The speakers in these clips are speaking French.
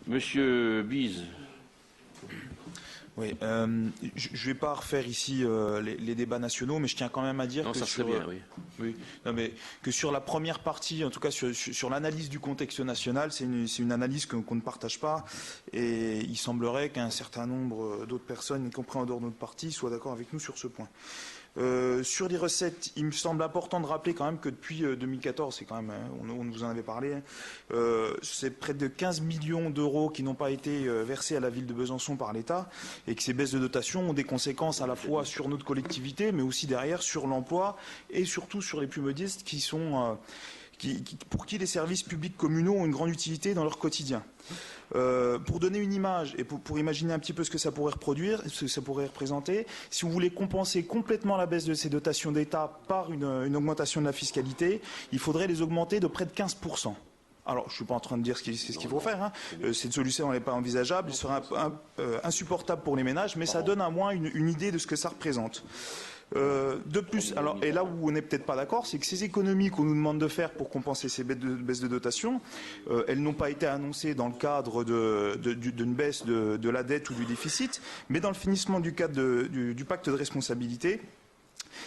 Monsieur Bise. Oui, je ne vais pas refaire ici les débats nationaux, mais je tiens quand même à dire ça serait bien, oui. Oui, non, mais que sur la première partie, en tout cas sur l'analyse du contexte national, c'est une analyse qu'on ne partage pas, et il semblerait qu'un certain nombre d'autres personnes, y compris en dehors de notre parti, soient d'accord avec nous sur ce point. Sur les recettes, il me semble important de rappeler quand même que depuis 2014, c'est quand même, on vous en avait parlé, c'est près de 15 millions d'euros qui n'ont pas été versés à la ville de Besançon par l'État, et que ces baisses de dotation ont des conséquences à la fois sur notre collectivité, mais aussi derrière sur l'emploi et surtout sur les plus modestes qui sont pour qui les services publics communaux ont une grande utilité dans leur quotidien. Pour donner une image et pour imaginer un petit peu ce que ça pourrait reproduire, ce que ça pourrait représenter, si vous voulez compenser complètement la baisse de ces dotations d'État par une augmentation de la fiscalité, il faudrait les augmenter de près de 15%. Alors, je ne suis pas en train de dire ce qu'il faut faire. Cette solution n'est pas envisageable, elle serait insupportable pour les ménages, mais ça donne à moins une idée de ce que ça représente. De plus, alors, et là où on n'est peut-être pas d'accord, c'est que ces économies qu'on nous demande de faire pour compenser ces baisses de dotation, elles n'ont pas été annoncées dans le cadre d'une baisse de la dette ou du déficit, mais dans le finissement du cadre du pacte de responsabilité.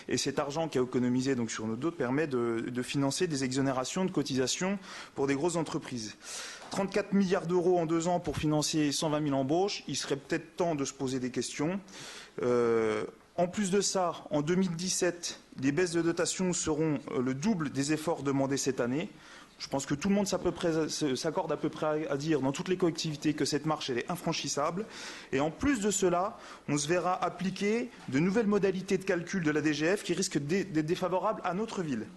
Et cet argent qui a économisé donc sur nos dos permet de financer des exonérations de cotisations pour des grosses entreprises. 34 milliards d'euros en 2 ans pour financer 120 000 embauches, il serait peut-être temps de se poser des questions. En plus de ça, en 2017, les baisses de dotation seront le double des efforts demandés cette année. Je pense que tout le monde s'accorde à peu près à dire dans toutes les collectivités que cette marche elle est infranchissable. Et en plus de cela, on se verra appliquer de nouvelles modalités de calcul de la DGF qui risquent d'être défavorables à notre ville.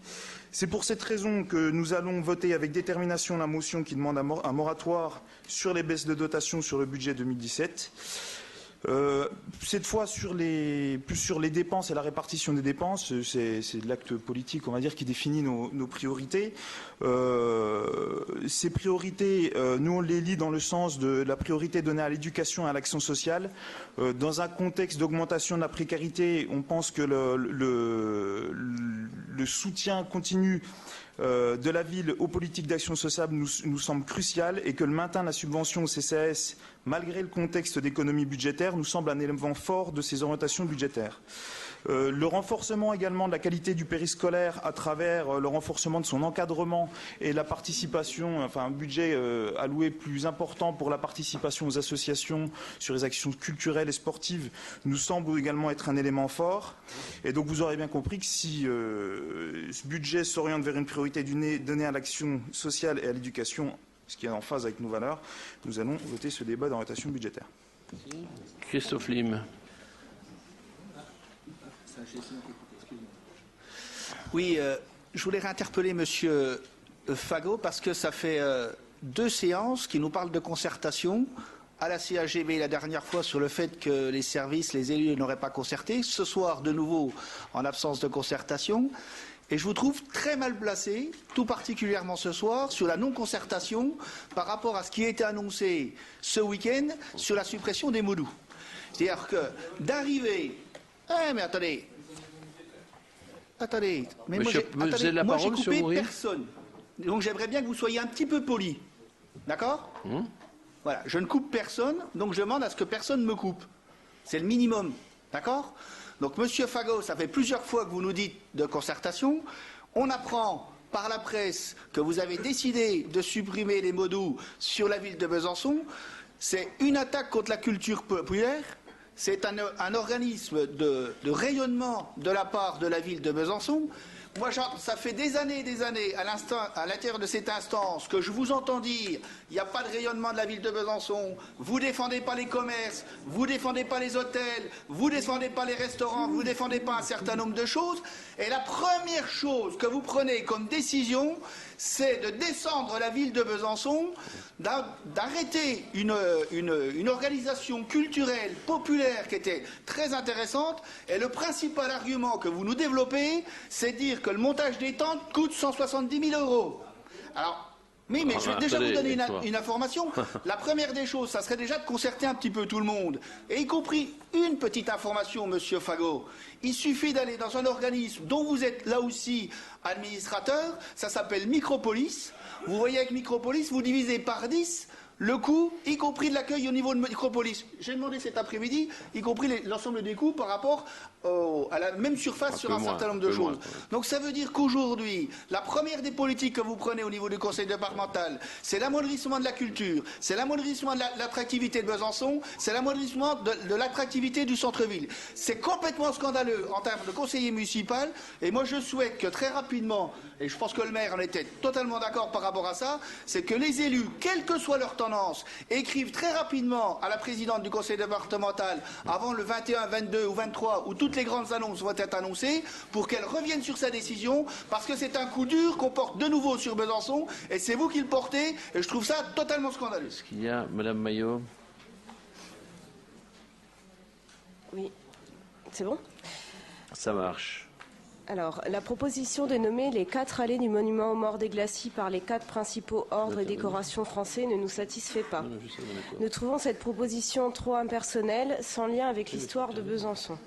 C'est pour cette raison que nous allons voter avec détermination la motion qui demande un moratoire sur les baisses de dotation sur le budget 2017. Cette fois plus sur les dépenses et la répartition des dépenses, c'est l'acte politique, on va dire, qui définit nos priorités. Ces priorités, nous on les lit dans le sens de la priorité donnée à l'éducation et à l'action sociale. Dans un contexte d'augmentation de la précarité, on pense que le soutien continu de la ville aux politiques d'action sociale nous semble crucial et que le maintien de la subvention au CCAS, malgré le contexte d'économie budgétaire, nous semble un élément fort de ces orientations budgétaires. Le renforcement également de la qualité du périscolaire à travers le renforcement de son encadrement et la participation, enfin un budget alloué plus important pour la participation aux associations sur les actions culturelles et sportives nous semble également être un élément fort. Et donc vous aurez bien compris que si ce budget s'oriente vers une priorité donnée à l'action sociale et à l'éducation, ce qui est en phase avec nos valeurs, nous allons voter ce débat d'orientation budgétaire. Christophe Lim. Oui, je voulais réinterpeller Monsieur Fagot parce que ça fait 2 séances qui nous parlent de concertation à la CAGB la dernière fois sur le fait que les services, les élus n'auraient pas concerté. Ce soir, de nouveau, en absence de concertation. Et je vous trouve très mal placé, tout particulièrement ce soir, sur la non-concertation par rapport à ce qui a été annoncé ce week-end sur la suppression des MODU. C'est-à-dire que d'arriver... Eh mais attendez, mais Monsieur, moi j'ai coupé personne. Donc j'aimerais bien que vous soyez un petit peu poli. D'accord ? Voilà, je ne coupe personne, donc je demande à ce que personne me coupe. C'est le minimum. D'accord ? Donc Monsieur Fagot, ça fait plusieurs fois que vous nous dites de concertation. On apprend par la presse que vous avez décidé de supprimer les MODU sur la ville de Besançon. C'est une attaque contre la culture populaire. C'est un organisme de rayonnement de la part de la ville de Besançon. Moi, ça fait des années à l'intérieur de cette instance que je vous entends dire il n'y a pas de rayonnement de la ville de Besançon, vous ne défendez pas les commerces, vous ne défendez pas les hôtels, vous ne défendez pas les restaurants, vous ne défendez pas un certain nombre de choses. Et la première chose que vous prenez comme décision, c'est de descendre la ville de Besançon, d'arrêter une organisation culturelle, populaire, qui était très intéressante. Et le principal argument que vous nous développez, c'est dire que le montage des tentes coûte 170 000 euros. Alors, mais je vais déjà vous donner une information. La première des choses, ça serait déjà de concerter un petit peu tout le monde, et y compris une petite information, Monsieur Fagot. Il suffit d'aller dans un organisme dont vous êtes là aussi administrateur, ça s'appelle Micropolis. Vous voyez avec Micropolis, vous divisez par 10 le coût, y compris de l'accueil au niveau de Micropolis. J'ai demandé cet après-midi, y compris l'ensemble des coûts par rapport à la même surface sur un certain nombre de choses. Donc ça veut dire qu'aujourd'hui, la première des politiques que vous prenez au niveau du conseil départemental, c'est l'amoindrissement de la culture, c'est l'amoindrissement de l'attractivité de Besançon, c'est l'amoindrissement de l'attractivité du centre-ville. C'est complètement scandaleux en termes de conseiller municipal, et moi je souhaite que très rapidement, et je pense que le maire en était totalement d'accord par rapport à ça, c'est que les élus, quelle que soit leur tendance, écrivent très rapidement à la présidente du conseil départemental avant le 21, 22 ou 23 où toutes les grandes annonces vont être annoncées pour qu'elle revienne sur sa décision parce que c'est un coup dur qu'on porte de nouveau sur Besançon et c'est vous qui le portez et je trouve ça totalement scandaleux. Est-ce qu'il y a Madame Maillot? Oui, c'est bon? Ça marche. Alors, la proposition de nommer les 4 allées du monument aux morts des glacis par les 4 principaux ordres et décorations français ne nous satisfait pas. Nous trouvons cette proposition trop impersonnelle, sans lien avec l'histoire de Besançon.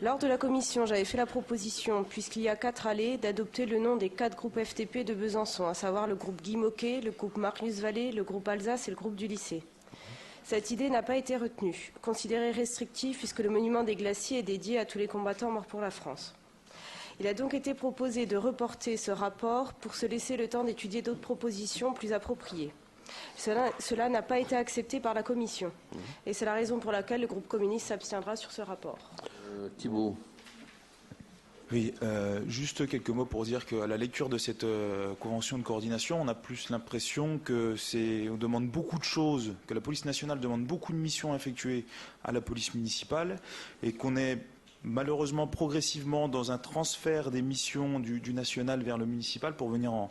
Lors de la commission, j'avais fait la proposition, puisqu'il y a 4 allées, d'adopter le nom des 4 groupes FTP de Besançon, à savoir le groupe Guy Moquet, le groupe Marius Vallée, le groupe Alsace et le groupe du lycée. Cette idée n'a pas été retenue, considérée restrictive puisque le monument des glaciers est dédié à tous les combattants morts pour la France. Il a donc été proposé de reporter ce rapport pour se laisser le temps d'étudier d'autres propositions plus appropriées. Cela n'a pas été accepté par la Commission. Et c'est la raison pour laquelle le groupe communiste s'abstiendra sur ce rapport. Thibault. Oui, juste quelques mots pour dire qu'à la lecture de cette convention de coordination, on a plus l'impression on demande beaucoup de choses, que la police nationale demande beaucoup de missions à effectuer à la police municipale et qu'on est malheureusement progressivement dans un transfert des missions du national vers le municipal pour venir en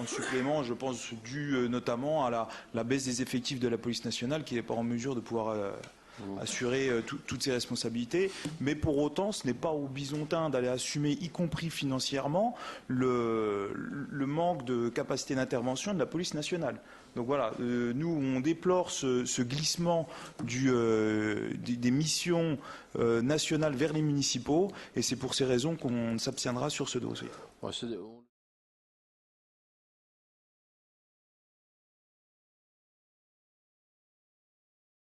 supplément, je pense, dû notamment à la baisse des effectifs de la police nationale qui n'est pas en mesure de pouvoir assurer toutes ses responsabilités. Mais pour autant, ce n'est pas aux Bisontins d'aller assumer, y compris financièrement, le manque de capacité d'intervention de la police nationale. Donc voilà, nous on déplore ce glissement des missions nationales vers les municipaux et c'est pour ces raisons qu'on s'abstiendra sur ce dossier.